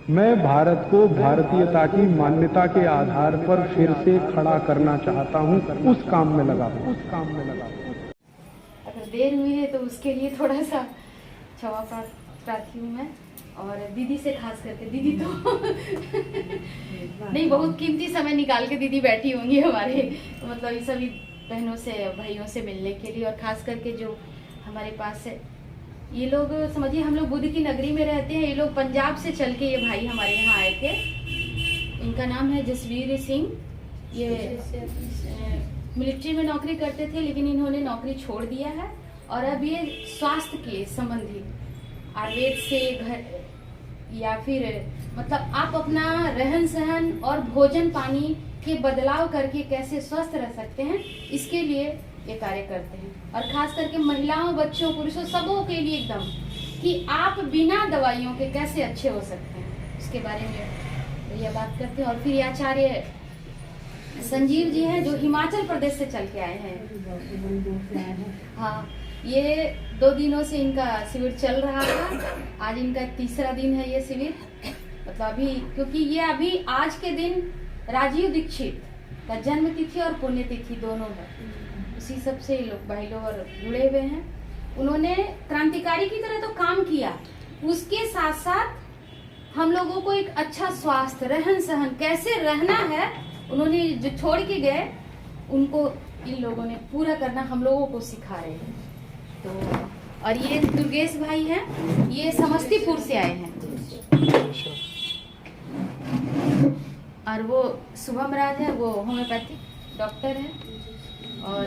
मैं भारत को भारतीयता की मान्यता के आधार पर फिर से खड़ा करना चाहता हूँ। उस काम में लगा हूँ। अगर देर हुई है तो उसके लिए थोड़ा सा क्षमा प्रार्थी हूँ मैं। और दीदी से खास करके, दीदी तो नहीं, बहुत कीमती समय निकाल के दीदी बैठी होंगी हमारे, तो मतलब ये सभी बहनों से भाइयों से मिलने के लिए। और खास करके जो हमारे पास है, ये लोग समझिए हम लोग बुद्ध की नगरी में रहते हैं, ये लोग पंजाब से चल के ये भाई हमारे यहाँ आए थे। इनका नाम है जसवीर सिंह। ये मिलिट्री में नौकरी करते थे, लेकिन इन्होंने नौकरी छोड़ दिया है और अब ये स्वास्थ्य के संबंधी आयुर्वेद से घर या फिर मतलब आप अपना रहन सहन और भोजन पानी के बदलाव करके कैसे स्वस्थ रह सकते हैं, इसके लिए ये कार्य करते हैं। और खास करके महिलाओं, बच्चों, पुरुषों, सबों के लिए एकदम कि आप बिना दवाइयों के कैसे अच्छे हो सकते हैं, उसके बारे में यह बात करते हैं। और फिर आचार्य संजीव जी हैं जो हिमाचल प्रदेश से चल के आए हैं। हाँ, ये 2 दिनों से इनका शिविर चल रहा था, आज इनका तीसरा दिन है ये शिविर। मतलब अभी, क्योंकि ये अभी आज के दिन राजीव दीक्षित का जन्म तिथि और पुण्यतिथि दोनों है, उसी सब से लोग भाई लोग और जुड़े हुए हैं। उन्होंने क्रांतिकारी की तरह तो काम किया, उसके साथ साथ हम लोगों को एक अच्छा स्वास्थ्य, रहन सहन कैसे रहना है, उन्होंने जो छोड़ के गए उनको इन लोगों ने पूरा करना हम लोगों को सिखा रहे हैं। तो और ये दुर्गेश भाई हैं, ये समस्तीपुर से आए हैं। और वो शुभम राज है, वो होम्योपैथिक डॉक्टर है। और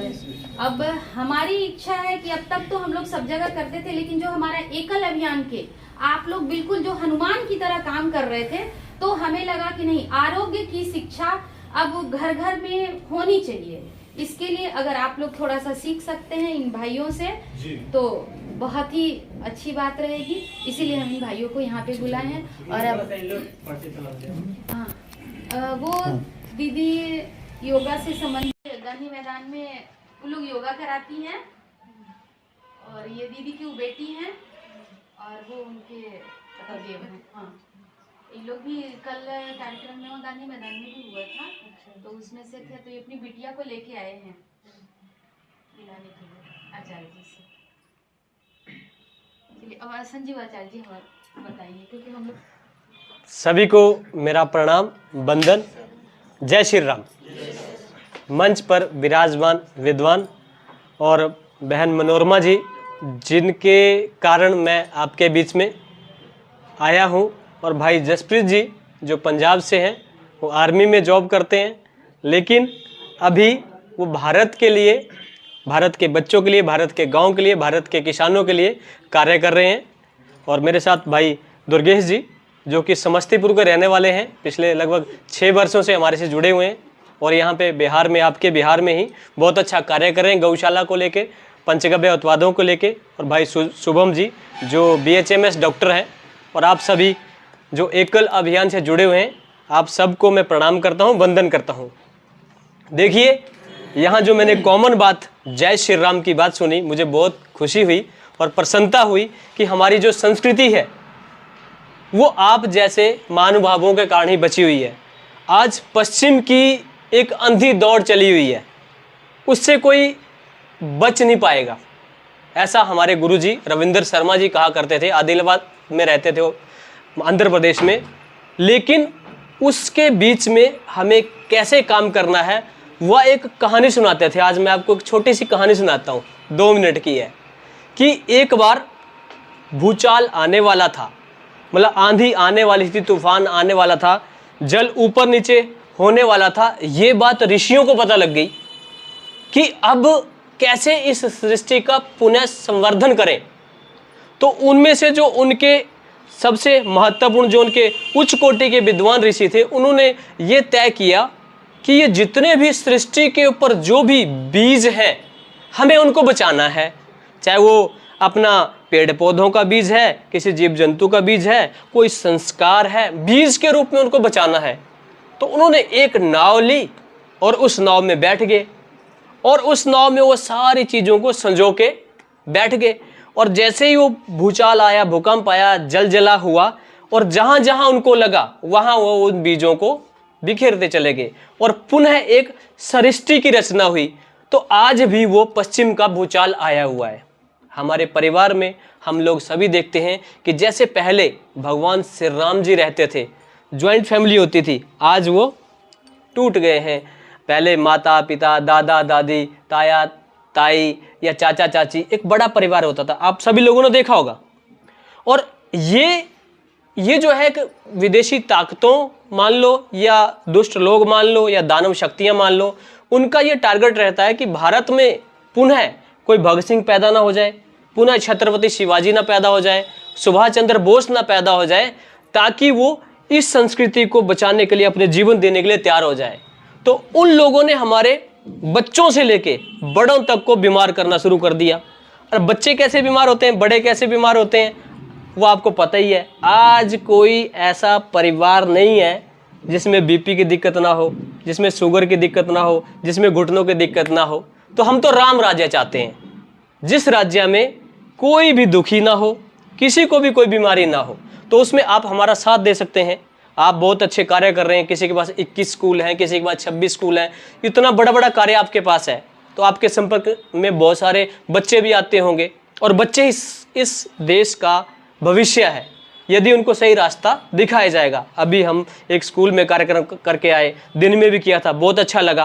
अब हमारी इच्छा है कि अब तक तो हम लोग सब जगह करते थे, लेकिन जो हमारा एकल अभियान के आप लोग बिल्कुल जो हनुमान की तरह काम कर रहे थे, तो हमें लगा कि नहीं, आरोग्य की शिक्षा अब घर घर में होनी चाहिए। इसके लिए अगर आप लोग थोड़ा सा सीख सकते हैं इन भाइयों से तो बहुत ही अच्छी बात रहेगी, इसीलिए हम इन भाइयों को यहाँ पे बुलाए हैं। और अब वो दीदी योगा से संबंधित गांधी मैदान में वो लोग योगा कराती हैं, और ये दीदी की वो बेटी हैं और वो उनके पतिदेव हैं। हाँ, ये लोग भी कल कार्यक्रम में गांधी मैदान में भी हुआ था, तो उसमें से थे, तो ये अपनी बिटिया को लेके आए हैं मिलाने के लिए आचार्य जी से। चलिए अब संजीव आचार्य जी हमारे बताइए, क्योंकि हम लोग सभी को मेरा प्रणाम, वंदन, जय श्री राम। मंच पर विराजमान विद्वान और बहन मनोरमा जी, जिनके कारण मैं आपके बीच में आया हूं, और भाई जसप्रीत जी जो पंजाब से हैं, वो आर्मी में जॉब करते हैं, लेकिन अभी वो भारत के लिए, भारत के बच्चों के लिए, भारत के गांव के लिए, भारत के किसानों के लिए कार्य कर रहे हैं। और मेरे साथ भाई दुर्गेश जी जो कि समस्तीपुर के रहने वाले हैं, पिछले लगभग 6 वर्षों से हमारे से जुड़े हुए हैं, और यहाँ पे बिहार में, आपके बिहार में ही बहुत अच्छा कार्य कर रहे हैं गौशाला को लेके, पंचगव्य उत्पादों को लेके। और भाई शुभम जी जो BHMS डॉक्टर हैं। और आप सभी जो एकल अभियान से जुड़े हुए हैं, आप सबको मैं प्रणाम करता हूँ, वंदन करता हूँ। देखिए, यहाँ जो मैंने कॉमन बात जय श्री राम की बात सुनी, मुझे बहुत खुशी हुई और प्रसन्नता हुई कि हमारी जो संस्कृति है वो आप जैसे महानुभावों के कारण ही बची हुई है। आज पश्चिम की एक अंधी दौड़ चली हुई है, उससे कोई बच नहीं पाएगा, ऐसा हमारे गुरुजी रविंद्र शर्मा जी कहा करते थे। आदिलाबाद में रहते थे वो, आंध्र प्रदेश में। लेकिन उसके बीच में हमें कैसे काम करना है, वह एक कहानी सुनाते थे। आज मैं आपको एक छोटी सी कहानी सुनाता हूँ, 2 मिनट की है। कि एक बार भूचाल आने वाला था, मतलब आंधी आने वाली थी, तूफान आने वाला था, जल ऊपर नीचे होने वाला था। ये बात ऋषियों को पता लग गई कि अब कैसे इस सृष्टि का पुनः संवर्धन करें। तो उनमें से जो उनके सबसे महत्वपूर्ण, जो उनके उच्च कोटि के विद्वान ऋषि थे, उन्होंने ये तय किया कि ये जितने भी सृष्टि के ऊपर जो भी बीज हैं, हमें उनको बचाना है। चाहे वो अपना पेड़ पौधों का बीज है, किसी जीव जंतु का बीज है, कोई संस्कार है, बीज के रूप में उनको बचाना है। तो उन्होंने एक नाव ली और उस नाव में बैठ गए, और उस नाव में वो सारी चीज़ों को संजो के बैठ गए। और जैसे ही वो भूचाल आया, भूकंप आया, जल जला हुआ, और जहां जहां उनको लगा वहां वो उन बीजों को बिखेरते चले गए और पुनः एक सृष्टि की रचना हुई। तो आज भी वो पश्चिम का भूचाल आया हुआ है। हमारे परिवार में हम लोग सभी देखते हैं कि जैसे पहले भगवान श्री राम जी रहते थे, ज्वाइंट फैमिली होती थी, आज वो टूट गए हैं। पहले माता पिता, दादा दादी, ताया ताई या चाचा चाची, एक बड़ा परिवार होता था, आप सभी लोगों ने देखा होगा। और ये जो है एक विदेशी ताकतों मान लो या दुष्ट लोग मान लो या दानव शक्तियां मान लो, उनका ये टारगेट रहता है कि भारत में पुनः कोई भगत सिंह पैदा ना हो जाए, पुनः छत्रपति शिवाजी ना पैदा हो जाए, सुभाष चंद्र बोस ना पैदा हो जाए, ताकि वो इस संस्कृति को बचाने के लिए अपने जीवन देने के लिए तैयार हो जाए। तो उन लोगों ने हमारे बच्चों से लेके बड़ों तक को बीमार करना शुरू कर दिया। और बच्चे कैसे बीमार होते हैं, बड़े कैसे बीमार होते हैं, वो आपको पता ही है। आज कोई ऐसा परिवार नहीं है जिसमें बीपी की दिक्कत ना हो, जिसमें शुगर की दिक्कत ना हो, जिसमें घुटनों की दिक्कत ना हो। तो हम तो राम राज्य चाहते हैं, जिस राज्य में कोई भी दुखी ना हो, किसी को भी कोई बीमारी ना हो। तो उसमें आप हमारा साथ दे सकते हैं। आप बहुत अच्छे कार्य कर रहे हैं, किसी के पास 21 स्कूल हैं, किसी के पास 26 स्कूल हैं, इतना बड़ा बड़ा कार्य आपके पास है। तो आपके संपर्क में बहुत सारे बच्चे भी आते होंगे, और बच्चे इस देश का भविष्य है, यदि उनको सही रास्ता दिखाया जाएगा। अभी हम एक स्कूल में कार्यक्रम करके आए, दिन में भी किया था, बहुत अच्छा लगा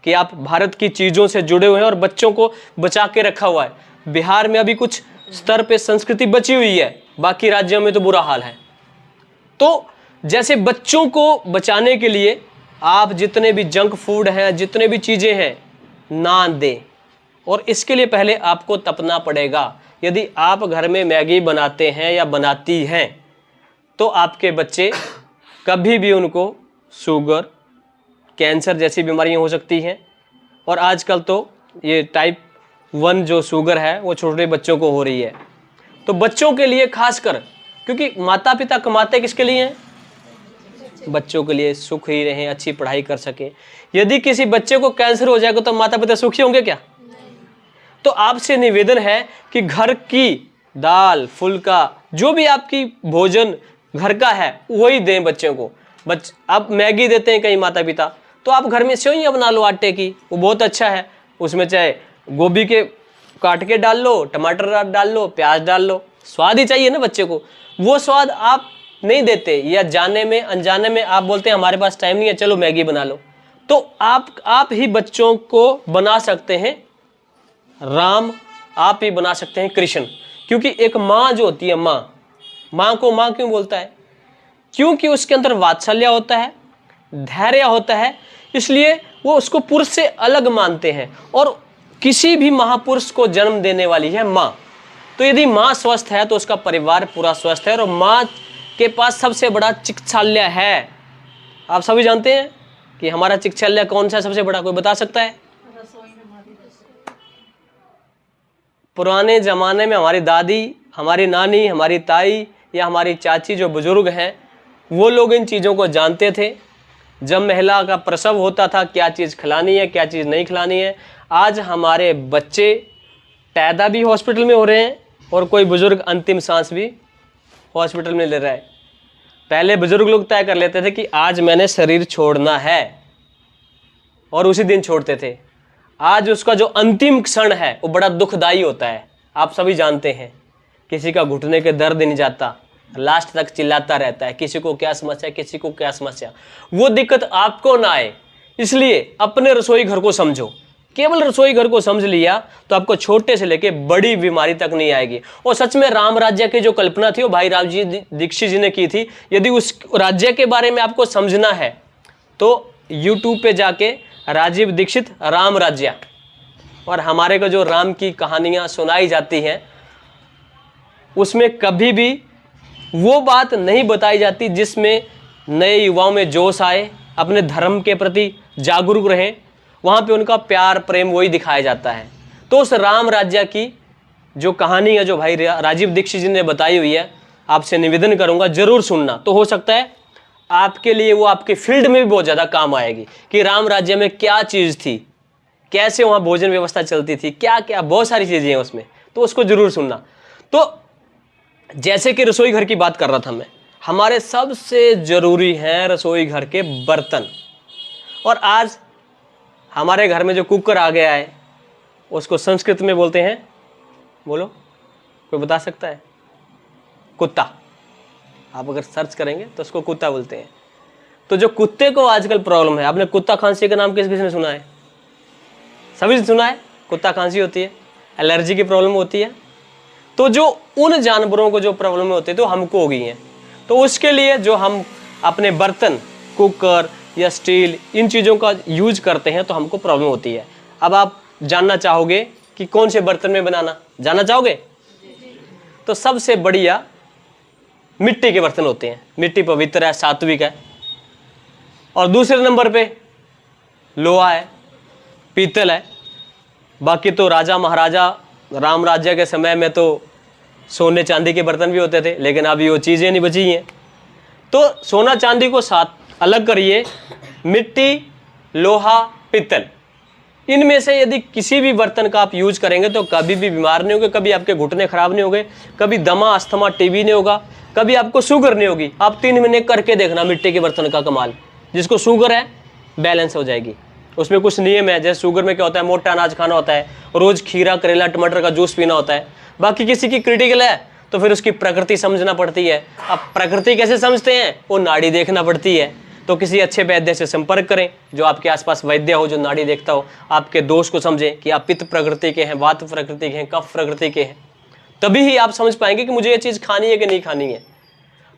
कि आप भारत की चीज़ों से जुड़े हुए हैं और बच्चों को बचा के रखा हुआ है। बिहार में अभी कुछ स्तर पे संस्कृति बची हुई है, बाकी राज्यों में तो बुरा हाल है। तो जैसे बच्चों को बचाने के लिए आप जितने भी जंक फूड हैं, जितने भी चीज़ें हैं, ना दें। और इसके लिए पहले आपको तपना पड़ेगा। यदि आप घर में मैगी बनाते हैं या बनाती हैं, तो आपके बच्चे कभी भी उनको शुगर, कैंसर जैसी बीमारियां हो सकती हैं। और आजकल तो ये टाइप 1 जो शुगर है वो छोटे बच्चों को हो रही है। तो बच्चों के लिए खासकर, क्योंकि माता पिता कमाते किसके लिए हैं? बच्चों के लिए, सुख ही रहें, अच्छी पढ़ाई कर सके। यदि किसी बच्चे को कैंसर हो जाएगा तो माता पिता सुखी होंगे क्या? तो आपसे निवेदन है कि घर की दाल फुल्का, जो भी आपकी भोजन घर का है वही दें बच्चों को। आप मैगी देते हैं कई माता पिता, तो आप घर में सेवइयां बना लो आटे की, वो बहुत अच्छा है। उसमें चाहे गोभी के काट के डाल लो, टमाटर डाल लो, प्याज डाल लो, स्वाद ही चाहिए ना बच्चे को। वो स्वाद आप नहीं देते, या जाने में अनजाने में आप बोलते हैं हमारे पास टाइम नहीं है, चलो मैगी बना लो। तो आप ही बच्चों को बना सकते हैं राम, आप ही बना सकते हैं कृष्ण। क्योंकि एक माँ जो होती है, माँ को माँ क्यों बोलता है? क्योंकि उसके अंदर वात्सल्य होता है, धैर्य होता है, इसलिए वो उसको पुरुष से अलग मानते हैं। और किसी भी महापुरुष को जन्म देने वाली है माँ। तो यदि माँ स्वस्थ है तो उसका परिवार पूरा स्वस्थ है। और माँ के पास सबसे बड़ा चिकित्सालय है। आप सभी जानते हैं कि हमारा चिकित्सालय कौन सा है सबसे बड़ा? कोई बता सकता है? पुराने ज़माने में हमारी दादी, हमारी नानी, हमारी ताई या हमारी चाची जो बुजुर्ग हैं, वो लोग इन चीज़ों को जानते थे। जब महिला का प्रसव होता था, क्या चीज़ खिलानी है, क्या चीज़ नहीं खिलानी है। आज हमारे बच्चे पैदा भी हॉस्पिटल में हो रहे हैं और कोई बुजुर्ग अंतिम सांस भी हॉस्पिटल में ले रहा है। पहले बुजुर्ग लोग तय कर लेते थे कि आज मैंने शरीर छोड़ना है और उसी दिन छोड़ते थे। आज उसका जो अंतिम क्षण है वो बड़ा दुखदाई होता है। आप सभी जानते हैं, किसी का घुटने के दर्द नहीं जाता, लास्ट तक चिल्लाता रहता है, किसी को क्या समस्या, किसी को क्या समस्या। वो दिक्कत आपको ना आए, इसलिए अपने रसोई घर को समझो। केवल रसोई घर को समझ लिया तो आपको छोटे से लेके बड़ी बीमारी तक नहीं आएगी। और सच में राम राज्य की जो कल्पना थी वो भाई राजीव दीक्षित जी ने की थी। यदि उस राज्य के बारे में आपको समझना है तो YouTube पे जाके राजीव दीक्षित राम राज्य, और हमारे को जो राम की कहानियाँ सुनाई जाती हैं उसमें कभी भी वो बात नहीं बताई जाती जिसमें नए युवाओं में जोश आए, अपने धर्म के प्रति जागरूक रहें। वहाँ पे उनका प्यार प्रेम वही दिखाया जाता है। तो उस राम राज्य की जो कहानी है जो भाई राजीव दीक्षित जी ने बताई हुई है, आपसे निवेदन करूँगा ज़रूर सुनना। तो हो सकता है आपके लिए वो आपके फील्ड में भी बहुत ज़्यादा काम आएगी कि राम राज्य में क्या चीज़ थी, कैसे वहाँ भोजन व्यवस्था चलती थी, क्या क्या बहुत सारी चीज़ें हैं उसमें, तो उसको ज़रूर सुनना। तो जैसे कि रसोई घर की बात कर रहा था मैं, हमारे सबसे जरूरी हैं रसोई घर के बर्तन। और आज हमारे घर में जो कुकर आ गया है उसको संस्कृत में बोलते हैं, बोलो कोई बता सकता है? कुत्ता। आप अगर सर्च करेंगे तो उसको कुत्ता बोलते हैं। तो जो कुत्ते को आजकल प्रॉब्लम है, आपने कुत्ता खांसी का नाम किस किसने सुना है? सभी ने सुना है। कुत्ता खांसी होती है, एलर्जी की प्रॉब्लम होती है। तो जो उन जानवरों को जो प्रॉब्लम होती है तो हमको हो गई है। तो उसके लिए जो हम अपने बर्तन, कुकर या स्टील, इन चीज़ों का यूज करते हैं तो हमको प्रॉब्लम होती है। अब आप जानना चाहोगे कि कौन से बर्तन में बनाना, जानना चाहोगे? तो सबसे बढ़िया मिट्टी के बर्तन होते हैं। मिट्टी पवित्र है, सात्विक है। और दूसरे नंबर पे लोहा है, पीतल है। बाकी तो राजा महाराजा राम राज्य के समय में तो सोने चांदी के बर्तन भी होते थे, लेकिन अभी वो चीज़ें नहीं बची हैं। तो सोना चांदी को साथ अलग करिए, मिट्टी, लोहा, पीतल, इनमें से यदि किसी भी बर्तन का आप यूज करेंगे तो कभी भी बीमार नहीं होगे, कभी आपके घुटने खराब नहीं होंगे, कभी दमा, अस्थमा, टीबी नहीं होगा, कभी आपको शुगर नहीं होगी। आप 3 महीने करके देखना मिट्टी के बर्तन का कमाल। जिसको शुगर है बैलेंस हो जाएगी। उसमें कुछ नियम है, जैसे शुगर में क्या होता है, मोटा अनाज खाना होता है, रोज खीरा, करेला, टमाटर का जूस पीना होता है। बाकी किसी की क्रिटिकल है तो फिर उसकी प्रकृति समझना पड़ती है। अब प्रकृति कैसे समझते हैं? वो नाड़ी देखना पड़ती है। तो किसी अच्छे वैद्य से संपर्क करें, जो आपके आसपास वैद्य हो, जो नाड़ी देखता हो, आपके दोष को समझे कि आप पित्त प्रकृति के हैं, वात प्रकृति के हैं, कफ प्रकृति के हैं। तभी ही आप समझ पाएंगे कि मुझे ये चीज़ खानी है कि नहीं खानी है।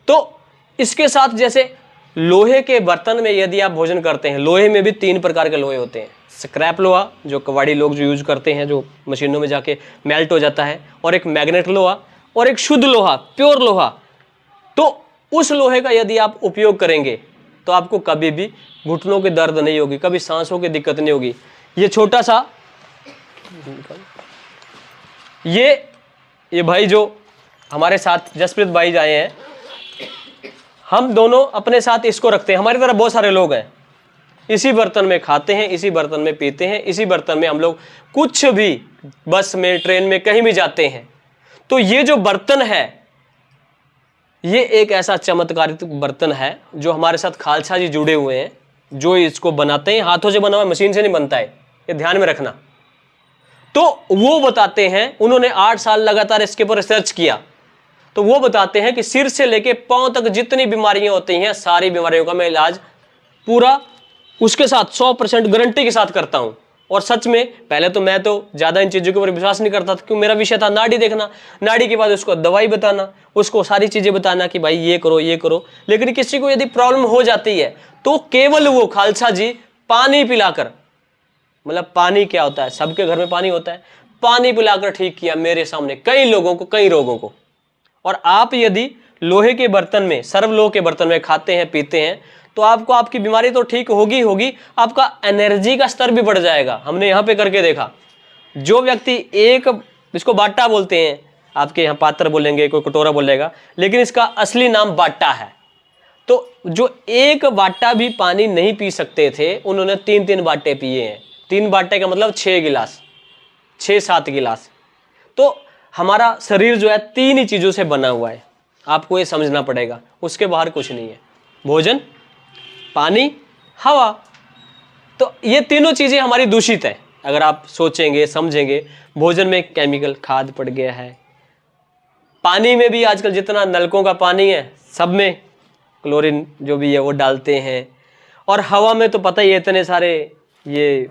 तो इसके साथ जैसे लोहे के बर्तन में यदि आप भोजन करते हैं, लोहे में भी 3 प्रकार के लोहे होते हैं। स्क्रैप लोहा, जो कबाड़ी लोग जो यूज करते हैं, जो मशीनों में जाके मेल्ट हो जाता है, और एक मैग्नेट लोहा, और एक शुद्ध लोहा, प्योर लोहा। तो उस लोहे का यदि आप उपयोग करेंगे तो आपको कभी भी घुटनों की दर्द नहीं होगी, कभी सांसों की दिक्कत नहीं होगी। ये छोटा सा ये भाई जो हमारे साथ जसप्रीत भाई आए हैं, हम दोनों अपने साथ इसको रखते हैं। हमारी तरह बहुत सारे लोग हैं, इसी बर्तन में खाते हैं, इसी बर्तन में पीते हैं, इसी बर्तन में हम लोग कुछ भी बस में, ट्रेन में, कहीं भी जाते हैं। तो ये जो बर्तन है, ये एक ऐसा चमत्कारिक बर्तन है जो हमारे साथ खालसा जी जुड़े हुए हैं, जो इसको बनाते हैं। हाथों से बना हुआ, मशीन से नहीं बनता है, ये ध्यान में रखना। तो वो बताते हैं, उन्होंने 8 साल लगातार इसके ऊपर रिसर्च किया। तो वो बताते हैं कि सिर से लेके पांव तक जितनी बीमारियां होती हैं, सारी बीमारियों का मैं इलाज पूरा उसके साथ 100% गारंटी के साथ करता हूं। और सच में पहले तो मैं तो ज्यादा इन चीजों के ऊपर विश्वास नहीं करता था, क्योंकि मेरा विषय था नाड़ी देखना, नाड़ी के बाद उसको दवाई बताना, उसको सारी चीजें बताना कि भाई ये करो, ये करो। लेकिन किसी को यदि प्रॉब्लम हो जाती है तो केवल वो खालसा जी पानी पिलाकर, मतलब पानी क्या होता है, सबके घर में पानी होता है, पानी पिलाकर ठीक किया मेरे सामने कई लोगों को, कई रोगों को। और आप यदि लोहे के बर्तन में, सर्वलोह के बर्तन में खाते हैं, पीते हैं, तो आपको आपकी बीमारी तो ठीक होगी, आपका एनर्जी का स्तर भी बढ़ जाएगा। हमने यहाँ पे करके देखा, जो व्यक्ति एक, इसको बाटा बोलते हैं, आपके यहाँ पात्र बोलेंगे, कोई कटोरा बोलेगा, लेकिन इसका असली नाम बाटा है। तो जो एक बाटा भी पानी नहीं पी सकते थे, उन्होंने 3-3 बाटे पिए हैं। 3 बाटे का मतलब 6 गिलास, 6-7 गिलास। तो हमारा शरीर जो है 3 ही चीज़ों से बना हुआ है, आपको ये समझना पड़ेगा, उसके बाहर कुछ नहीं है। भोजन, पानी, हवा। तो ये तीनों चीज़ें हमारी दूषित है। अगर आप सोचेंगे, समझेंगे, भोजन में केमिकल खाद पड़ गया है, पानी में भी आजकल जितना नलकों का पानी है सब में क्लोरीन जो भी है वो डालते हैं, और हवा में तो पता ही है इतने सारे ये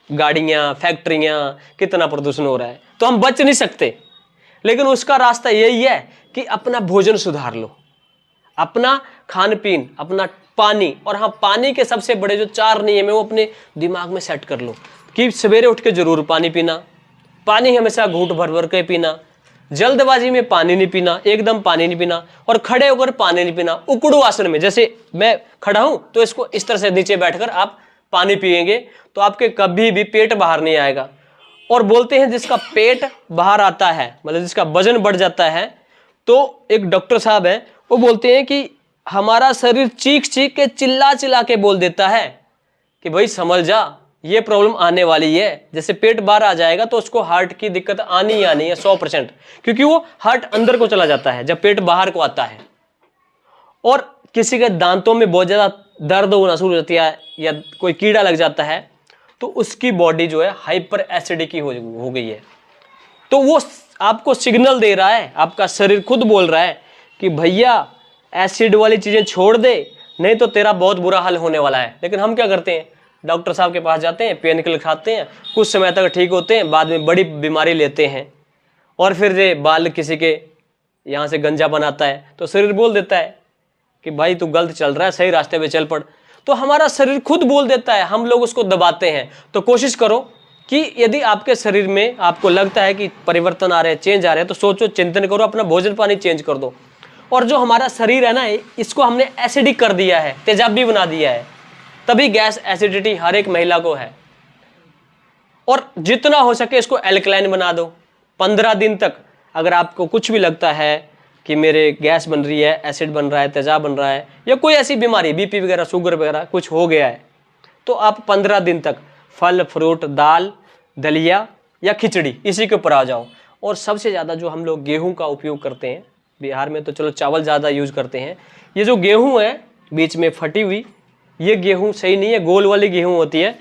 गाड़ियाँ, फैक्ट्रियाँ, कितना प्रदूषण हो रहा है। तो हम बच नहीं सकते, लेकिन उसका रास्ता यही है कि अपना भोजन सुधार लो, अपना खान पीन, अपना पानी। और हाँ, पानी के सबसे बड़े जो 4 नियम है वो अपने दिमाग में सेट कर लो कि सवेरे उठ के जरूर पानी पीना, पानी हमेशा घूंट भर भर के पीना, जल्दबाजी में पानी नहीं पीना, एकदम पानी नहीं पीना, और खड़े होकर पानी नहीं पीना। उकड़ू आसन में, जैसे मैं खड़ा हूं तो इसको इस तरह से नीचे बैठकर आप पानी पिएंगे तो आपके कभी भी पेट बाहर नहीं आएगा। और बोलते हैं जिसका पेट बाहर आता है, मतलब जिसका वजन बढ़ जाता है, तो एक डॉक्टर साहब हैं, वो बोलते हैं कि हमारा शरीर चीख चीख के, चिल्ला चिल्ला के बोल देता है कि भाई समझ जा, ये प्रॉब्लम आने वाली है। जैसे पेट बाहर आ जाएगा तो उसको हार्ट की दिक्कत आनी ही आनी है 100%, क्योंकि वो हार्ट अंदर को चला जाता है जब पेट बाहर को आता है। और किसी के दांतों में बहुत ज्यादा दर्द होना शुरू हो जाती है या कोई कीड़ा लग जाता है तो उसकी बॉडी जो है हाइपर एसिडिक हो गई है। तो वो आपको सिग्नल दे रहा है, आपका शरीर खुद बोल रहा है कि भैया एसिड वाली चीजें छोड़ दे, नहीं तो तेरा बहुत बुरा हाल होने वाला है। लेकिन हम क्या करते हैं, डॉक्टर साहब के पास जाते हैं, पेन किलर खाते हैं, कुछ समय तक ठीक होते हैं, बाद में बड़ी बीमारी लेते हैं। और फिर ये बाल किसी के यहाँ से गंजा बनाता है तो शरीर बोल देता है कि भाई तू गलत चल रहा है, सही रास्ते पे चल पड़। तो हमारा शरीर खुद बोल देता है, हम लोग उसको दबाते हैं। तो कोशिश करो कि यदि आपके शरीर में आपको लगता है कि परिवर्तन आ रहे हैं, चेंज आ रहे हैं, तो सोचो, चिंतन करो, अपना भोजन पानी चेंज कर दो। और जो हमारा शरीर है ना, इसको हमने एसिडिक कर दिया है, तेजाबी बना दिया है, तभी गैस एसिडिटी हर एक महिला को है। और जितना हो सके इसको एल्कलाइन बना दो। 15 दिन तक अगर आपको कुछ भी लगता है कि मेरे गैस बन रही है, एसिड बन रहा है, तेजाब बन रहा है, या कोई ऐसी बीमारी बीपी वगैरह शुगर वगैरह कुछ हो गया है, तो आप 15 दिन तक फल फ्रूट दाल दलिया या खिचड़ी इसी के ऊपर आ जाओ। और सबसे ज़्यादा जो हम लोग गेहूं का उपयोग करते हैं, बिहार में तो चलो चावल ज़्यादा यूज करते हैं, ये जो गेहूं है बीच में फटी हुई, ये गेहूं सही नहीं है, गोल वाली गेहूं होती है।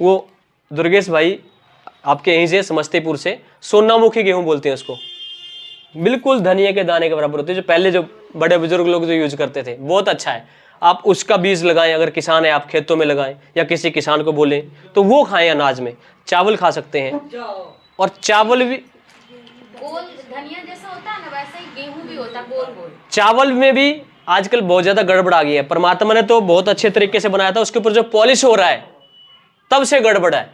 वो दुर्गेश भाई आपके यहीं से समस्तीपुर से सोनामुखी गेहूं बोलते हैं उसको, बिल्कुल धनिया के दाने के बराबर होती है, जो पहले जो बड़े बुजुर्ग लोग जो यूज करते थे, बहुत अच्छा है। आप उसका बीज लगाएं, अगर किसान है आप खेतों में लगाएं, या किसी किसान को बोलें तो वो खाएं अनाज में। चावल खा सकते हैं, और चावल भी गोल धनिया जैसा होता है ना, वैसे ही गेहूं भी होता है, गोल गोल। चावल में भी आजकल बहुत ज्यादा गड़बड़ आ गई है। परमात्मा ने तो बहुत अच्छे तरीके से बनाया था, उसके ऊपर जो पॉलिश हो रहा है तब से गड़बड़ है।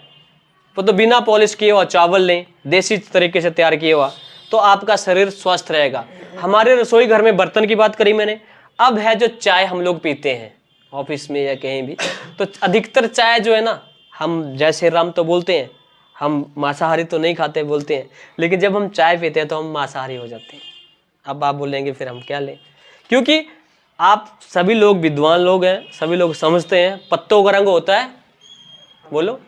तो बिना पॉलिश किए हुआ चावल लें, देसी तरीके से तैयार किया हुआ, तो आपका शरीर स्वस्थ रहेगा। हमारे रसोई घर में बर्तन की बात करी मैंने, अब है जो चाय हम लोग पीते हैं ऑफिस में या कहीं भी, तो अधिकतर चाय जो है ना, हम जय श्री राम तो बोलते हैं, हम मांसाहारी तो नहीं खाते बोलते हैं, लेकिन जब हम चाय पीते हैं तो हम मांसाहारी हो जाते हैं। अब आप बोलेंगे फिर हम क्या लें, क्योंकि आप सभी लोग विद्वान लोग हैं, सभी लोग समझते हैं पत्तों का रंग होता है, बोलो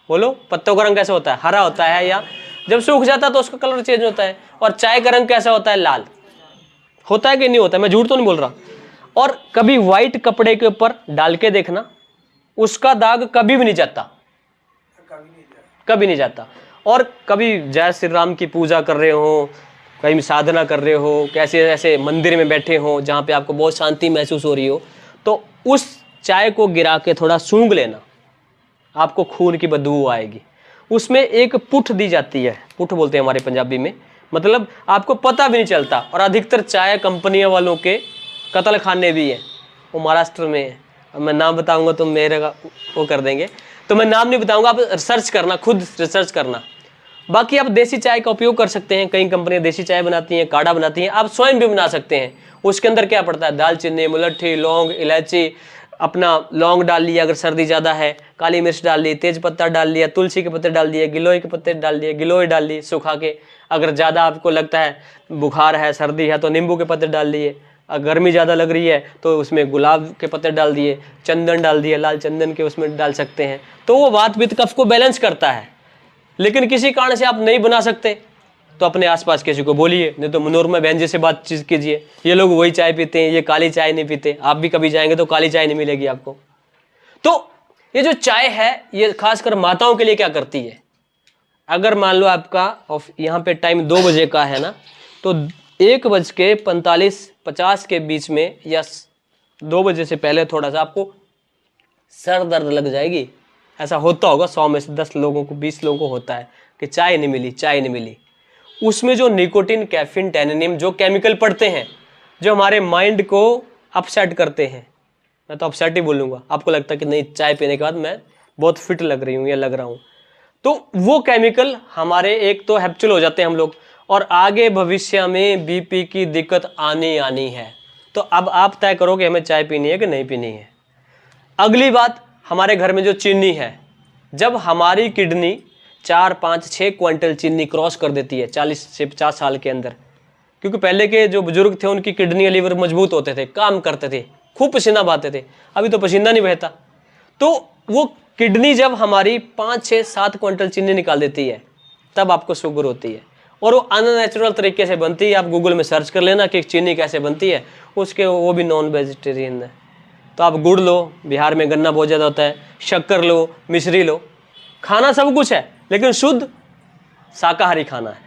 बोलो, पत्तों का रंग कैसे होता है, हरा होता है, या जब सूख जाता है तो उसका कलर चेंज होता है। और चाय का रंग कैसा होता है, लाल होता है कि नहीं होता है, मैं झूठ तो नहीं बोल रहा। और कभी व्हाइट कपड़े के ऊपर डाल के देखना, उसका दाग कभी भी नहीं जाता, कभी नहीं जाता। और कभी जय श्री राम की पूजा कर रहे हो, कहीं साधना कर रहे हो, कैसे ऐसे मंदिर में बैठे हो जहाँ पे आपको बहुत शांति महसूस हो रही हो, तो उस चाय को गिरा के थोड़ा सूंघ लेना, आपको खून की बदबू आएगी। उसमें एक पुठ दी जाती है, पुठ बोलते हैं हमारे पंजाबी में, मतलब आपको पता भी नहीं चलता। और अधिकतर चाय कंपनियों वालों के कत्ल खाने भी है, वो महाराष्ट्र में है। अब मैं नाम बताऊंगा तो मेरे वो कर देंगे, तो मैं नाम नहीं बताऊंगा, आप रिसर्च करना, खुद रिसर्च करना। बाकी आप देसी चाय का उपयोग कर सकते हैं, कई कंपनियां देसी चाय बनाती हैं, काढ़ा बनाती हैं, आप स्वयं भी बना सकते हैं। उसके अंदर क्या पड़ता है, दालचीनी, मुलट्ठी, लौंग, इलायची, अपना लौंग डाल लिया अगर सर्दी ज़्यादा है, काली मिर्च डाल ली, तेज पत्ता डाल लिया, तुलसी के पत्ते डाल दिए, गिलोय के पत्ते डाल दिए, गिलोय डाल ली सुखा के। अगर ज़्यादा आपको लगता है बुखार है, सर्दी है, तो नींबू के पत्ते डाल लिए। अगर गर्मी ज़्यादा लग रही है तो उसमें गुलाब के पत्ते डाल दिए, चंदन डाल दिए, लाल चंदन के उसमें डाल सकते हैं। तो वो वात पित्त कफ को बैलेंस करता है। लेकिन किसी कारण से आप नहीं बना सकते तो अपने आसपास किसी को बोलिए, नहीं तो मनोरमा बहन जी से बातचीत कीजिए, ये लोग वही चाय पीते हैं, ये काली चाय नहीं पीते। आप भी कभी जाएंगे तो काली चाय नहीं मिलेगी आपको। तो ये जो चाय है ये खासकर माताओं के लिए क्या करती है, अगर मान लो आपका यहाँ पे टाइम 2 बजे का है ना, तो 1:45-50 के बीच में या 2 बजे से पहले थोड़ा सा आपको सर दर्द लग जाएगी। ऐसा होता होगा 100 में से 10 लोगों को, 20 लोगों को होता है कि चाय नहीं मिली, चाय नहीं मिली। उसमें जो निकोटिन, कैफीन, टैनिन जो केमिकल पड़ते हैं, जो हमारे माइंड को अपसेट करते हैं, मैं तो अपसेट ही बोलूँगा, आपको लगता है कि नहीं चाय पीने के बाद मैं बहुत फिट लग रही हूँ या लग रहा हूँ, तो वो केमिकल हमारे एक तो हैप्चुअल हो जाते हैं हम लोग, और आगे भविष्य में बीपी की दिक्कत आनी है। तो अब आप तय करो कि हमें चाय पीनी है कि नहीं पीनी है। अगली बात, हमारे घर में जो चीनी है, जब हमारी किडनी 4, 5, 6 क्विंटल चीनी क्रॉस कर देती है 40 से 50 साल के अंदर, क्योंकि पहले के जो बुजुर्ग थे उनकी किडनी लीवर मजबूत होते थे, काम करते थे, खूब पसीना बहाते थे। अभी तो पसीना नहीं बहता, तो वो किडनी जब हमारी 5, 6, 7 क्विंटल चीनी निकाल देती है तब आपको शुगर होती है, और वो अननेचुरल तरीके से बनती है। आप गूगल में सर्च कर लेना कि चीनी कैसे बनती है, उसके वो भी नॉन वेजिटेरियन है। तो आप गुड़ लो, बिहार में गन्ना बहुत ज़्यादा होता है, शक्कर लो, मिश्री लो, खाना सब कुछ है लेकिन शुद्ध शाकाहारी खाना है,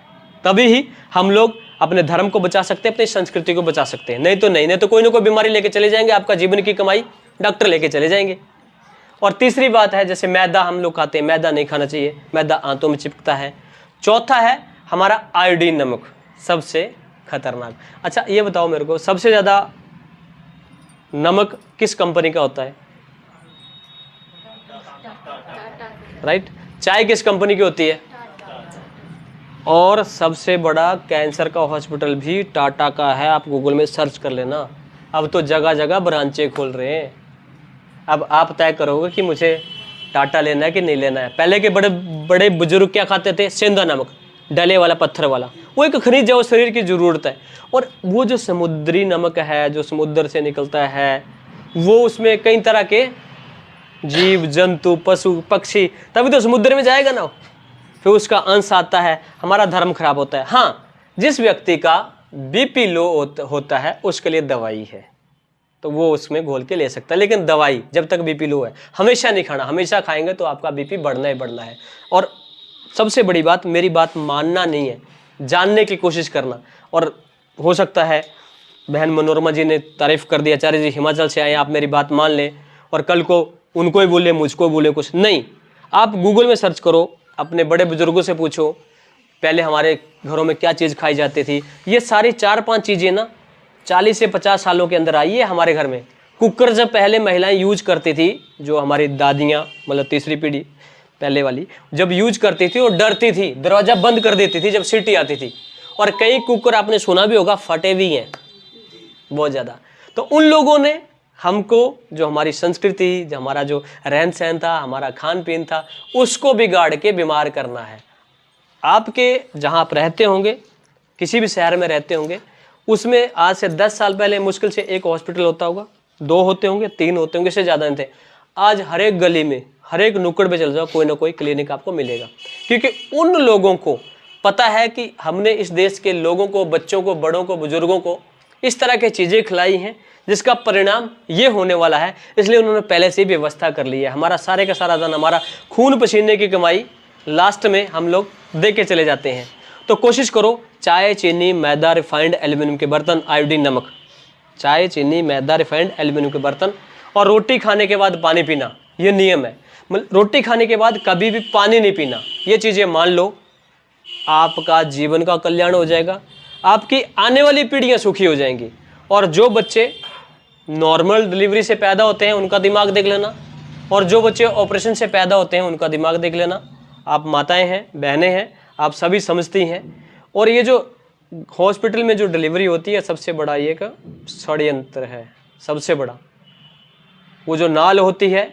तभी ही हम लोग अपने धर्म को बचा सकते हैं, अपनी संस्कृति को बचा सकते हैं। नहीं तो कोई ना कोई बीमारी लेके चले जाएंगे, आपका जीवन की कमाई डॉक्टर लेके चले जाएंगे। और तीसरी बात है, जैसे मैदा हम लोग खाते हैं, मैदा नहीं खाना चाहिए, मैदा आंतों में चिपकता है। चौथा है हमारा आयोडीन नमक, सबसे खतरनाक। अच्छा ये बताओ मेरे को, सबसे ज़्यादा नमक किस कंपनी का होता है? राइट। चाय किस कंपनी की होती है? और सबसे बड़ा कैंसर का हॉस्पिटल भी टाटा का है, आप गूगल में सर्च कर लेना। अब तो जगह जगह ब्रांचें खोल रहे हैं। अब आप तय करोगे कि मुझे टाटा लेना है कि नहीं लेना है। पहले के बड़े बड़े बुजुर्ग क्या खाते थे? सेंधा नमक, डले वाला, पत्थर वाला, वो एक खनिज है, वो शरीर की ज़रूरत है। और वो जो समुद्री नमक है, जो समुद्र से निकलता है, वो उसमें कई तरह के जीव जंतु, पशु पक्षी, तभी तो समुद्र में जाएगा ना, फिर उसका अंश आता है, हमारा धर्म खराब होता है। हाँ, जिस व्यक्ति का बीपी लो होता है उसके लिए दवाई है, तो वो उसमें घोल के ले सकता है, लेकिन दवाई जब तक बीपी लो है हमेशा नहीं खाना। हमेशा खाएंगे तो आपका बीपी बढ़ना ही बढ़ना है। और सबसे बड़ी बात, मेरी बात मानना नहीं है, जानने की कोशिश करना। और हो सकता है बहन मनोरमा जी ने तारीफ कर दी, आचार्य जी हिमाचल से आए, आप मेरी बात मान लें और कल को उनको ही बोले, मुझको बोले कुछ नहीं। आप गूगल में सर्च करो, अपने बड़े बुजुर्गों से पूछो पहले हमारे घरों में क्या चीज़ खाई जाती थी। ये सारी 4-5 चीज़ें ना 40 से 50 सालों के अंदर आई है हमारे घर में। कुकर जब पहले महिलाएं यूज करती थी, जो हमारी दादियाँ, मतलब तीसरी पीढ़ी पहले वाली, जब यूज करती थी और डरती थी, दरवाज़ा बंद कर देती थी जब सीटी आती थी। और कई कुकर आपने सुना भी होगा फटे भी हैं बहुत ज़्यादा। तो उन लोगों ने हमको, जो हमारी संस्कृति, जो हमारा जो रहन सहन था, हमारा खान पीन था, उसको बिगाड़ के बीमार करना है। आपके जहाँ आप रहते होंगे, किसी भी शहर में रहते होंगे, उसमें आज से 10 साल पहले मुश्किल से 1 हॉस्पिटल होता होगा, 2 होते होंगे, 3 होते होंगे, इससे ज़्यादा नहीं थे। आज हर एक गली में, हर एक नुक्कड़ पे चल जाओ, कोई ना कोई क्लिनिक आपको मिलेगा, क्योंकि उन लोगों को पता है कि हमने इस देश के लोगों को, बच्चों को, बड़ों को, बुजुर्गों को इस तरह की चीज़ें खिलाई हैं जिसका परिणाम ये होने वाला है, इसलिए उन्होंने पहले से ही व्यवस्था कर ली है। हमारा सारे का सारा धन, हमारा खून पसीने की कमाई लास्ट में हम लोग दे के चले जाते हैं। तो कोशिश करो, चाय, चीनी, मैदा, रिफाइंड, एल्यूमिनियम के बर्तन, आयोडीन नमक, चाय, चीनी, मैदा, रिफाइंड, एल्यूमिनियम के बर्तन, और रोटी खाने के बाद पानी पीना, ये नियम है। रोटी खाने के बाद कभी भी पानी नहीं पीना। ये चीज़ें मान लो, आपका जीवन का कल्याण हो जाएगा, आपकी आने वाली पीढ़ियाँ सुखी हो जाएंगी। और जो बच्चे नॉर्मल डिलीवरी से पैदा होते हैं उनका दिमाग देख लेना, और जो बच्चे ऑपरेशन से पैदा होते हैं उनका दिमाग देख लेना। आप माताएं हैं, बहनें हैं, आप सभी समझती हैं। और ये जो हॉस्पिटल में जो डिलीवरी होती है, सबसे बड़ा ये का षड्यंत्र है, सबसे बड़ा। वो जो नाल होती है,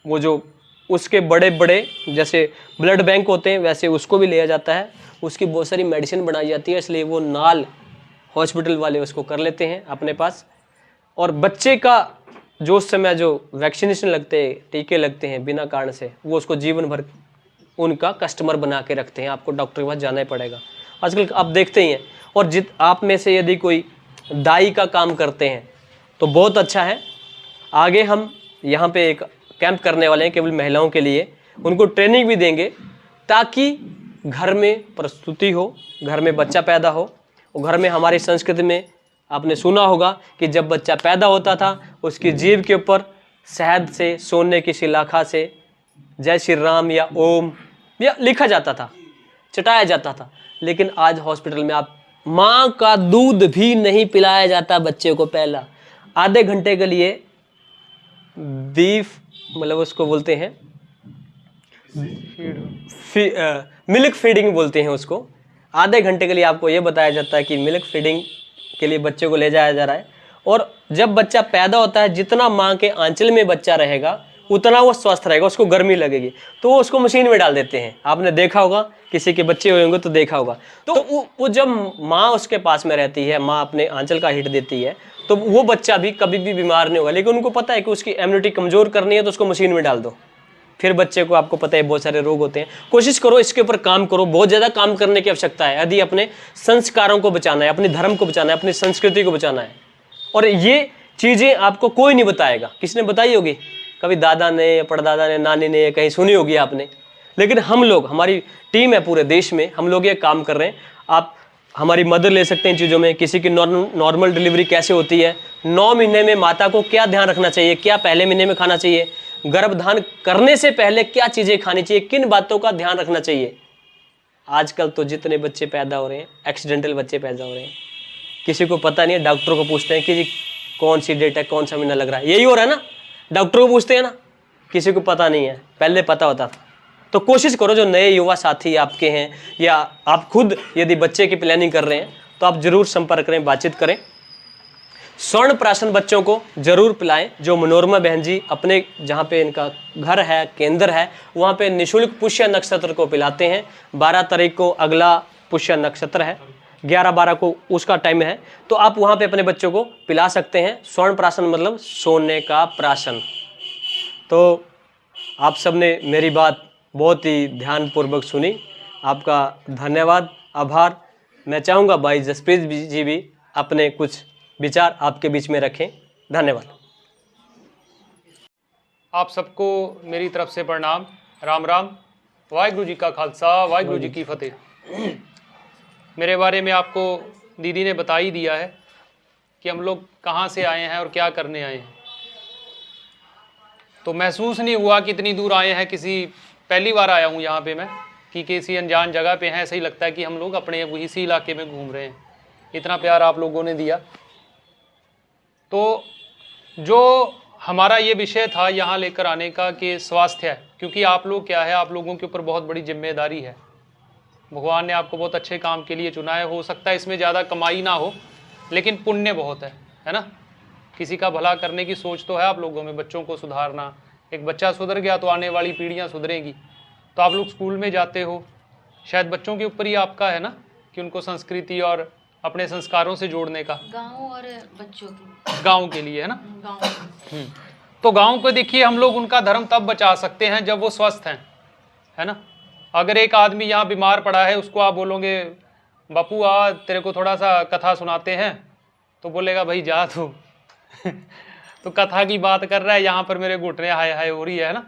वो जो उसके बड़े बड़े जैसे ब्लड बैंक होते हैं, वैसे उसको भी लिया जाता है, उसकी बहुत सारी मेडिसिन बनाई जाती है, इसलिए वो नाल हॉस्पिटल वाले उसको कर लेते हैं अपने पास। और बच्चे का जो उस समय जो वैक्सीनेशन लगते हैं, टीके लगते हैं बिना कारण से, वो उसको जीवन भर उनका कस्टमर बना के रखते हैं। आपको डॉक्टर के पास जाना ही पड़ेगा, आजकल आप देखते ही हैं। और आप में से यदि कोई दाई का काम करते हैं तो बहुत अच्छा है। आगे हम यहाँ पे एक कैंप करने वाले हैं केवल महिलाओं के लिए, उनको ट्रेनिंग भी देंगे ताकि घर में प्रस्तुति हो, घर में बच्चा पैदा हो। और घर में हमारी संस्कृति में आपने सुना होगा कि जब बच्चा पैदा होता था उसकी जीभ के ऊपर शहद से, सोने की शिलाखा से जय श्री राम या ओम या लिखा जाता था, चटाया जाता था। लेकिन आज हॉस्पिटल में आप माँ का दूध भी नहीं पिलाया जाता बच्चे को। पहला आधे घंटे के लिए बीफ, मतलब उसको बोलते हैं मिल्क फीडिंग बोलते हैं उसको। आधे घंटे के लिए आपको ये बताया जाता है कि मिल्क फीडिंग के लिए बच्चे को ले जाया जा रहा है। और जब बच्चा पैदा होता है, जितना माँ के आंचल में बच्चा रहेगा उतना वो स्वस्थ रहेगा, उसको गर्मी लगेगी, तो वो उसको मशीन में डाल देते हैं। आपने देखा होगा, किसी के बच्चे हुए होंगे तो देखा होगा। तो वो जब माँ उसके पास में रहती है, माँ अपने आंचल का हिट देती है, तो वो बच्चा भी कभी भी बीमार नहीं होगा। लेकिन उनको पता है कि उसकी इम्यूनिटी कमजोर करनी है तो उसको मशीन में डाल दो, फिर बच्चे को, आपको पता है बहुत सारे रोग होते हैं। कोशिश करो इसके ऊपर काम करो, बहुत ज़्यादा काम करने की आवश्यकता है यदि अपने संस्कारों को बचाना है, अपने धर्म को बचाना है, अपनी संस्कृति को बचाना है। और ये चीज़ें आपको कोई नहीं बताएगा। किसने बताई होगी? कभी दादा ने, परदादा ने, नानी ने, कहीं सुनी होगी आपने। लेकिन हम लोग, हमारी टीम है पूरे देश में, हम लोग ये काम कर रहे हैं। आप हमारी मदद ले सकते हैं इन चीज़ों में। किसी की नॉर्मल डिलीवरी कैसे होती है, 9 महीने में माता को क्या ध्यान रखना चाहिए, क्या पहले महीने में खाना चाहिए, गर्भधान करने से पहले क्या चीज़ें खानी चाहिए, किन बातों का ध्यान रखना चाहिए। आजकल तो जितने बच्चे पैदा हो रहे हैं, एक्सीडेंटल बच्चे पैदा हो रहे हैं, किसी को पता नहीं है। डॉक्टर को पूछते हैं कि जी कौन सी डेट है, कौन सा महीना लग रहा है, यही हो रहा है ना, डॉक्टर को पूछते हैं ना, किसी को पता नहीं है, पहले पता होता था। तो कोशिश करो, जो नए युवा साथी आपके हैं या आप खुद यदि बच्चे की प्लानिंग कर रहे हैं तो आप जरूर संपर्क करें, बातचीत करें। स्वर्ण प्राशन बच्चों को जरूर पिलाएं। जो मनोरमा बहन जी अपने जहाँ पे इनका घर है, केंद्र है, वहाँ पे निःशुल्क पुष्य नक्षत्र को पिलाते हैं। 12 तारीख को अगला पुष्य नक्षत्र है, 11-12 को उसका टाइम है, तो आप वहाँ पे अपने बच्चों को पिला सकते हैं। स्वर्ण प्राशन मतलब सोने का प्राशन। तो आप सबने मेरी बात बहुत ही ध्यानपूर्वक सुनी, आपका धन्यवाद, आभार। मैं चाहूँगा भाई जसप्रीत जी भी अपने कुछ विचार आपके बीच में रखें। धन्यवाद। आप सबको मेरी तरफ से प्रणाम, राम राम, वाहिगुरु जी का खालसा, वाहिगुरु जी की फतेह। मेरे बारे में आपको दीदी ने बता ही दिया है कि हम लोग कहाँ से आए हैं और क्या करने आए हैं। तो महसूस नहीं हुआ कि इतनी दूर आए हैं, किसी पहली बार आया हूँ यहाँ पे मैं, कि किसी अनजान जगह पे हैं। ऐसा ही लगता है कि हम लोग अपने इसी इलाके में घूम रहे हैं। इतना प्यार आप लोगों ने दिया। तो जो हमारा ये विषय था यहाँ लेकर आने का कि स्वास्थ्य है, क्योंकि आप लोग क्या है, आप लोगों के ऊपर बहुत बड़ी जिम्मेदारी है। भगवान ने आपको बहुत अच्छे काम के लिए चुना है। हो सकता है इसमें ज़्यादा कमाई ना हो, लेकिन पुण्य बहुत है ना। किसी का भला करने की सोच तो है आप लोगों में, बच्चों को सुधारना। एक बच्चा सुधर गया तो आने वाली पीढ़ियाँ सुधरेंगी। तो आप लोग स्कूल में जाते हो, शायद बच्चों के ऊपर ही आपका है ना कि उनको संस्कृति और अपने संस्कारों से जोड़ने का। गाँव और बच्चों के, गाँव के लिए है ना। गाँव तो गाँव को देखिए, हम लोग उनका धर्म तब बचा सकते हैं जब वो स्वस्थ हैं, है ना। अगर एक आदमी यहाँ बीमार पड़ा है, उसको आप बोलोगे बापू आ तेरे को थोड़ा सा कथा सुनाते हैं, तो बोलेगा भाई जा तू तो कथा की बात कर रहा है, यहाँ पर मेरे घुटने हाय हाय हो रही है ना।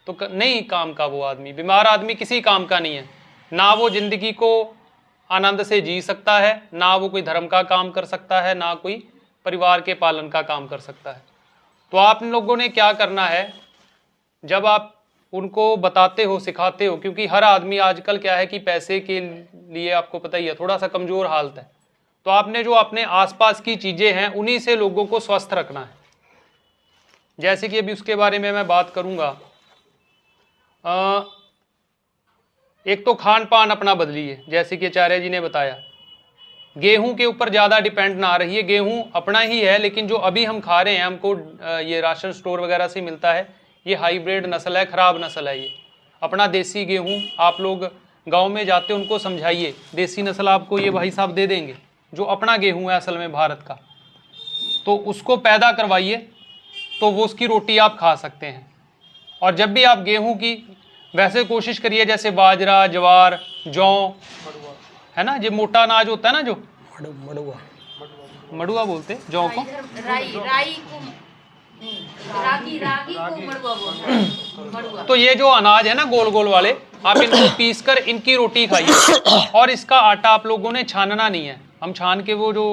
तो नहीं काम का वो आदमी, बीमार आदमी किसी काम का नहीं है। ना वो जिंदगी को आनंद से जी सकता है, ना वो कोई धर्म का काम कर सकता है, ना कोई परिवार के पालन का काम कर सकता है। तो आप लोगों ने क्या करना है, जब आप उनको बताते हो, सिखाते हो, क्योंकि हर आदमी आजकल क्या है कि पैसे के लिए आपको पता ही है थोड़ा सा कमज़ोर हालत है। तो आपने जो अपने आसपास की चीज़ें हैं उन्हीं से लोगों को स्वस्थ रखना है। जैसे कि अभी उसके बारे में मैं बात करूँगा। एक तो खान पान अपना बदलिए, जैसे कि आचार्य जी ने बताया। गेहूं के ऊपर ज़्यादा डिपेंड ना रहिए। गेहूं अपना ही है, लेकिन जो अभी हम खा रहे हैं, हमको ये राशन स्टोर वगैरह से मिलता है, ये हाइब्रिड नस्ल है, ख़राब नस्ल है। ये अपना देसी गेहूं, आप लोग गांव में जाते उनको समझाइए, देसी नस्ल आपको ये भाई साहब दे देंगे, जो अपना गेहूं है असल में भारत का। तो उसको पैदा करवाइए, तो वो उसकी रोटी आप खा सकते हैं। और जब भी आप गेहूं की वैसे कोशिश करिए, जैसे बाजरा, ज्वार, जौ, है ना, जो मोटा अनाज होता है ना, जो मड़ुआ बोलते जौ को, राई को रागी को मड़ुआ बोलते हैं, मड़ुआ। तो ये जो अनाज है ना गोल गोल वाले, आप इनको पीस कर इनकी रोटी खाइए। और इसका आटा आप लोगों ने छानना नहीं है। हम छान के वो जो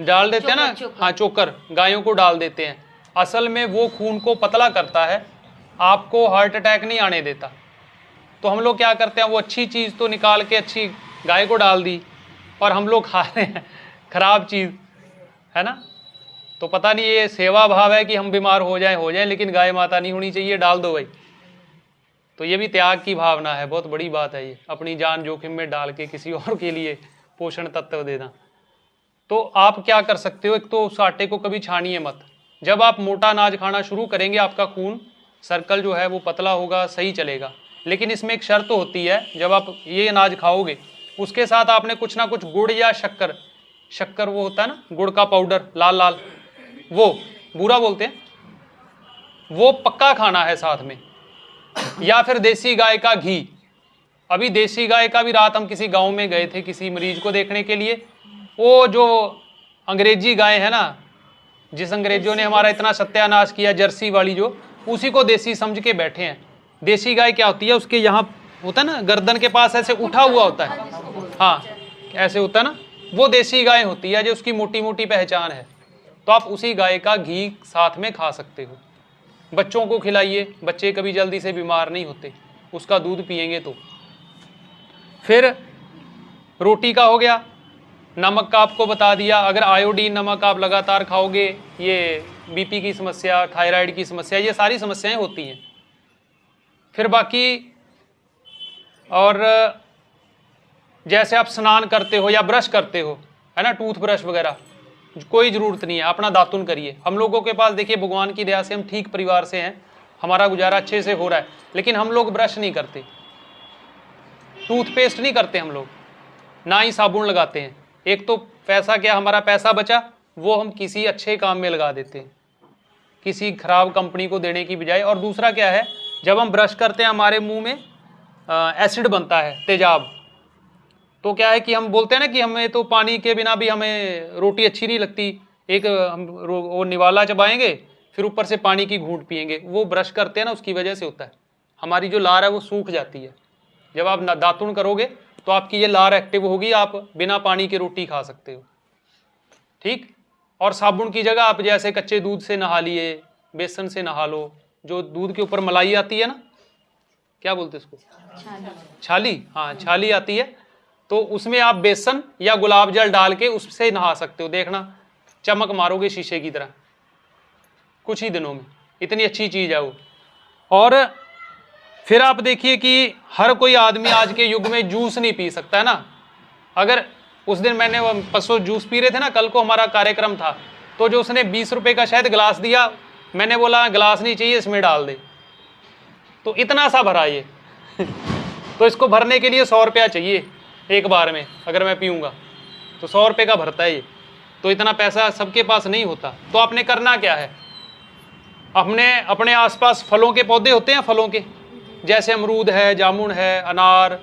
डाल देते हैं ना, हाँ चोकर, गायों को डाल देते हैं। असल में वो खून को पतला करता है, आपको हार्ट अटैक नहीं आने देता। तो हम लोग क्या करते हैं, वो अच्छी चीज़ तो निकाल के अच्छी गाय को डाल दी, और हम लोग खा रहे हैं खराब चीज़, है ना। तो पता नहीं ये सेवा भाव है कि हम बीमार हो जाएं, लेकिन गाय माता नहीं होनी चाहिए, डाल दो भाई। तो ये भी त्याग की भावना है, बहुत बड़ी बात है ये, अपनी जान जोखिम में डाल के किसी और के लिए पोषण तत्व देना। तो आप क्या कर सकते हो, एक तो उस आटे को कभी छानिए मत, जब आप मोटा अनाज खाना शुरू करेंगे आपका खून सर्कल जो है वो पतला होगा, सही चलेगा। लेकिन इसमें एक शर्त होती है, जब आप ये अनाज खाओगे उसके साथ आपने कुछ ना कुछ गुड़ या शक्कर, शक्कर वो होता है ना गुड़ का पाउडर लाल लाल, वो बूरा बोलते हैं, वो पक्का खाना है साथ में, या फिर देसी गाय का घी। अभी देसी गाय का भी, रात हम किसी गांव में गए थे किसी मरीज को देखने के लिए, वो जो अंग्रेजी गाय है ना, जिस अंग्रेजों ने हमारा इतना सत्यानाश किया, जर्सी वाली जो, उसी को देसी समझ के बैठे हैं। देसी गाय क्या होती है, उसके यहाँ होता है ना गर्दन के पास ऐसे उठा हुआ होता है, हाँ ऐसे होता है ना, वो देसी गाय होती है जो उसकी मोटी मोटी पहचान है। तो आप उसी गाय का घी साथ में खा सकते हो। बच्चों को खिलाइए, बच्चे कभी जल्दी से बीमार नहीं होते उसका दूध पिएंगे तो। फिर रोटी का हो गया, नमक का आपको बता दिया। अगर आयोडीन नमक आप लगातार खाओगे, ये बीपी की समस्या, थायराइड की समस्या, ये सारी समस्याएं होती हैं। फिर बाकी और जैसे आप स्नान करते हो या ब्रश करते हो, है ना, टूथब्रश वगैरह, कोई ज़रूरत नहीं है, अपना दातुन करिए। हम लोगों के पास देखिए भगवान की दया से हम ठीक परिवार से हैं, हमारा गुजारा अच्छे से हो रहा है, लेकिन हम लोग ब्रश नहीं करते, टूथपेस्ट नहीं करते हम लोग, ना ही साबुन लगाते हैं। एक तो पैसा क्या, हमारा पैसा बचा वो हम किसी अच्छे काम में लगा देते हैं, किसी खराब कंपनी को देने की बजाय। और दूसरा क्या है, जब हम ब्रश करते हैं हमारे मुंह में एसिड बनता है, तेजाब। तो क्या है कि हम बोलते हैं ना कि हमें तो पानी के बिना भी हमें रोटी अच्छी नहीं लगती, एक हम वो निवाला चबाएंगे फिर ऊपर से पानी की घूंट पिएंगे, वो ब्रश करते हैं ना उसकी वजह से होता है। हमारी जो लार है वो सूख जाती है। जब आप दातुन करोगे तो आपकी ये लार एक्टिव होगी, आप बिना पानी के रोटी खा सकते हो, ठीक। और साबुन की जगह आप जैसे कच्चे दूध से नहा लिए, बेसन से नहा लो, जो दूध के ऊपर मलाई आती है ना, क्या बोलते हैं उसको, छाली, हाँ छाली आती है, तो उसमें आप बेसन या गुलाब जल डाल के उससे नहा सकते हो। देखना चमक मारोगे शीशे की तरह कुछ ही दिनों में, इतनी अच्छी चीज़ है वो। और फिर आप देखिए कि हर कोई आदमी आज के युग में जूस नहीं पी सकता है ना। अगर उस दिन मैंने परसों जूस पी रहे थे ना, कल को हमारा कार्यक्रम था, तो जो उसने 20 रुपए का शायद गिलास दिया, मैंने बोला गिलास नहीं चाहिए, इसमें डाल दे, तो इतना सा भरा ये तो इसको भरने के लिए 100 रुपया चाहिए एक बार में, अगर मैं पीऊँगा तो 100 रुपये का भरता है ये, तो इतना पैसा सबके पास नहीं होता। तो आपने करना क्या है, अपने अपने आसपास फलों के पौधे होते हैं, फलों के जैसे अमरूद है, जामुन है, अनार,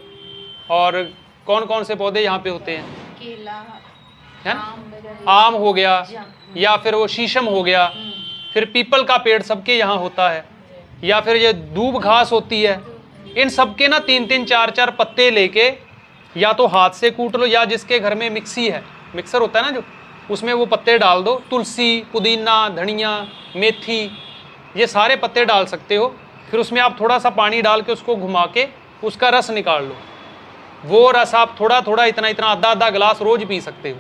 और कौन कौन से पौधे यहाँ पे होते हैं, केला है ना, आम हो गया, या फिर वो शीशम हो गया, फिर पीपल का पेड़ सबके यहाँ होता है, या फिर ये दूब घास होती है। इन सबके ना 3-3 4-4 पत्ते लेके या तो हाथ से कूट लो, या जिसके घर में मिक्सी है, मिक्सर होता है ना जो, उसमें वो पत्ते डाल दो। तुलसी, पुदीना, धनिया, मेथी, ये सारे पत्ते डाल सकते हो। फिर उसमें आप थोड़ा सा पानी डाल के उसको घुमा के उसका रस निकाल लो। वो रस आप थोड़ा थोड़ा, इतना इतना, आधा आधा गिलास रोज पी सकते हो।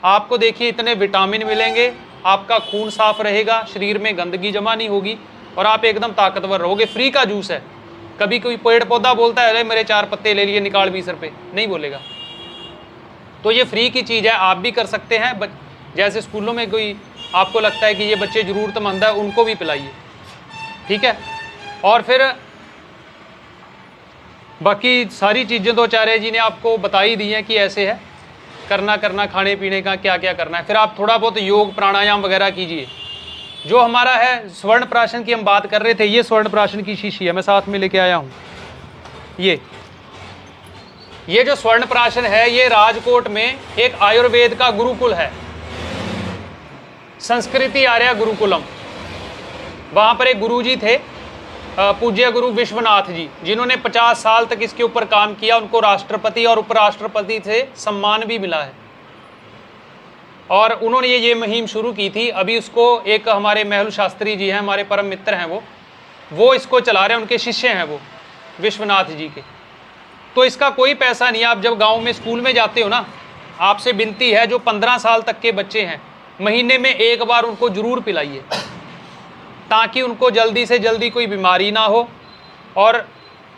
आपको देखिए इतने विटामिन मिलेंगे, आपका खून साफ रहेगा, शरीर में गंदगी जमा नहीं होगी, और आप एकदम ताकतवर रहोगे। फ्री का जूस है। कभी कोई पेड़ पौधा बोलता है अरे मेरे 4 पत्ते ले लिए, निकाल 20 रुपये, नहीं बोलेगा। तो ये फ्री की चीज़ है, आप भी कर सकते हैं। जैसे स्कूलों में कोई आपको लगता है कि ये बच्चे ज़रूरतमंद है, उनको भी पिलाइए, ठीक है। और फिर बाकी सारी चीज़ें तो आचार्य जी ने आपको बता ही दी हैं कि ऐसे है करना, खाने पीने का क्या क्या करना है। फिर आप थोड़ा बहुत योग प्राणायाम वगैरह कीजिए। जो हमारा है स्वर्ण प्राशन की हम बात कर रहे थे, ये स्वर्ण प्राशन की शीशी है, मैं साथ में लेके आया हूँ। ये जो स्वर्ण प्राशन है, ये राजकोट में एक आयुर्वेद का गुरुकुल है, संस्कृति आर्या गुरुकुलम। वहाँ पर एक गुरुजी थे, पूज्य गुरु विश्वनाथ जी, जिन्होंने 50 साल तक इसके ऊपर काम किया। उनको राष्ट्रपति और उपराष्ट्रपति से सम्मान भी मिला है। और उन्होंने ये मुहिम शुरू की थी। अभी उसको एक हमारे महल शास्त्री जी हैं, हमारे परम मित्र हैं, वो इसको चला रहे हैं, उनके शिष्य हैं वो विश्वनाथ जी के। तो इसका कोई पैसा नहीं है। आप जब गांव में स्कूल में जाते हो ना, आपसे विनती है, जो 15 साल तक के बच्चे हैं, महीने में एक बार उनको जरूर पिलाइए, ताकि उनको जल्दी से जल्दी कोई बीमारी ना हो, और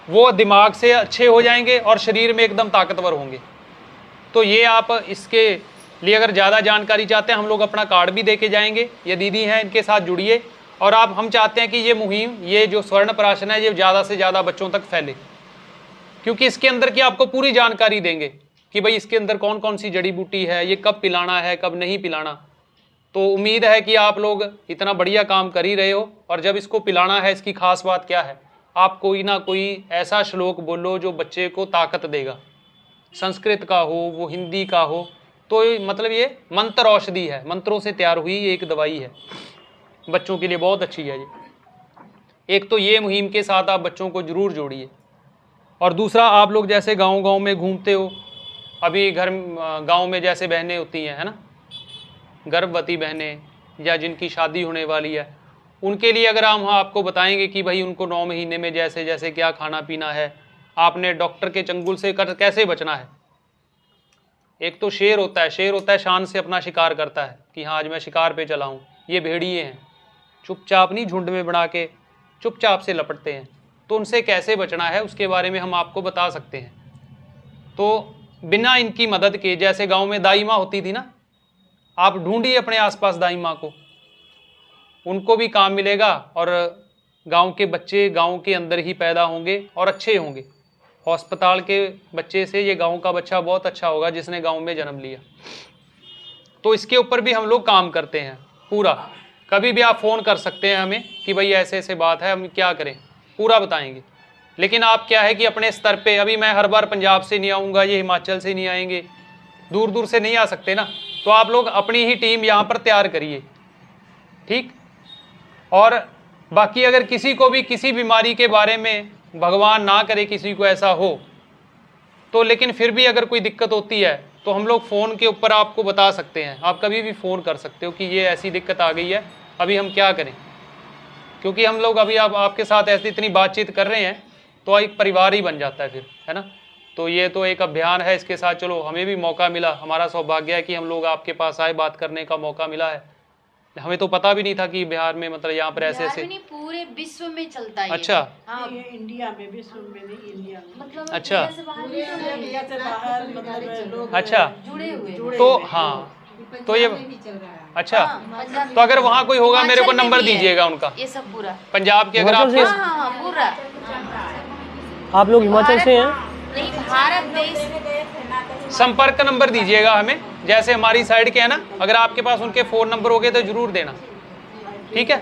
वो दिमाग से अच्छे हो जाएंगे और शरीर में एकदम ताकतवर होंगे। तो ये आप इसके लिए अगर ज़्यादा जानकारी चाहते हैं हम लोग अपना कार्ड भी दे के जाएंगे, ये दीदी हैं इनके साथ जुड़िए। और आप हम चाहते हैं कि ये मुहिम, ये जो स्वर्ण प्राशन है, ये ज़्यादा से ज़्यादा बच्चों तक फैले, क्योंकि इसके अंदर की आपको पूरी जानकारी देंगे कि भाई इसके अंदर कौन कौन सी जड़ी बूटी है, ये कब पिलाना है कब नहीं पिलाना। तो उम्मीद है कि आप लोग इतना बढ़िया काम कर ही रहे हो। और जब इसको पिलाना है, इसकी खास बात क्या है, आप कोई ना कोई ऐसा श्लोक बोलो जो बच्चे को ताकत देगा, संस्कृत का हो, वो हिंदी का हो। तो मतलब ये मंत्र औषधि है, मंत्रों से तैयार हुई एक दवाई है, बच्चों के लिए बहुत अच्छी है ये। एक तो ये मुहिम के साथ आप बच्चों को जरूर जोड़िए। और दूसरा, आप लोग जैसे गांव-गांव में घूमते हो, अभी गांव में जैसे बहनें होती हैं, है ना, गर्भवती बहनें या जिनकी शादी होने वाली है, उनके लिए अगर हम आपको बताएंगे कि भाई उनको 9 महीने में जैसे जैसे क्या खाना पीना है, आपने डॉक्टर के चंगुल से कैसे बचना है। एक तो शेर होता है शान से अपना शिकार करता है कि हाँ आज मैं शिकार पे चला हूँ। ये भेड़िए हैं, चुपचाप नहीं झुंड में बना के चुपचाप से लपटते हैं। तो उनसे कैसे बचना है उसके बारे में हम आपको बता सकते हैं। तो बिना इनकी मदद के, जैसे गांव में दाई माँ होती थी ना, आप ढूंढिए अपने आसपास दाई माँ को, उनको भी काम मिलेगा और गांव के बच्चे गांव के अंदर ही पैदा होंगे और अच्छे होंगे। अस्पताल के बच्चे से ये गांव का बच्चा बहुत अच्छा होगा जिसने गांव में जन्म लिया। तो इसके ऊपर भी हम लोग काम करते हैं पूरा। कभी भी आप फ़ोन कर सकते हैं हमें कि भाई ऐसे ऐसे बात है, हम क्या करें, पूरा बताएंगे। लेकिन आप क्या है कि अपने स्तर पे, अभी मैं हर बार पंजाब से नहीं आऊँगा, ये हिमाचल से नहीं आएंगे, दूर दूर से नहीं आ सकते ना। तो आप लोग अपनी ही टीम यहाँ पर तैयार करिए, ठीक। और बाकी अगर किसी को भी किसी बीमारी के बारे में, भगवान ना करे किसी को ऐसा हो, तो लेकिन फिर भी अगर कोई दिक्कत होती है तो हम लोग फ़ोन के ऊपर आपको बता सकते हैं। आप कभी भी फ़ोन कर सकते हो कि ये ऐसी दिक्कत आ गई है, अभी हम क्या करें। क्योंकि हम लोग अभी आपके साथ ऐसी इतनी बातचीत कर रहे हैं तो एक परिवार ही बन जाता है फिर, है ना। तो ये तो एक अभियान है, इसके साथ चलो हमें भी मौका मिला, हमारा सौभाग्य है कि हम लोग आपके पास आए, बात करने का मौका मिला है। हमें तो पता भी नहीं था कि बिहार में मतलब यहाँ पर ऐसे ऐसे, पूरे विश्व में चलता है। अच्छा हाँ, ये इंडिया में, विश्व में नहीं, इंडिया में। मतलब अच्छा। इंडिया से बाहर भी तो है। इंडिया से बाहर मतलब लोग अच्छा, जुड़े हुए। तो हाँ, तो ये अच्छा, पंजाब तो अगर वहाँ कोई होगा मेरे को हिमाचल में नंबर भी है। दीजिएगा उनका, ये सब पूरा पंजाब के। अगर हिमाचल से? आपके हाँ, पूरा आप लोग हिमाचल से हैं? नहीं, भारत देश संपर्क नंबर दीजिएगा हमें, जैसे हमारी साइड के है ना, अगर आपके पास उनके फ़ोन नंबर हो गए तो ज़रूर देना, ठीक है।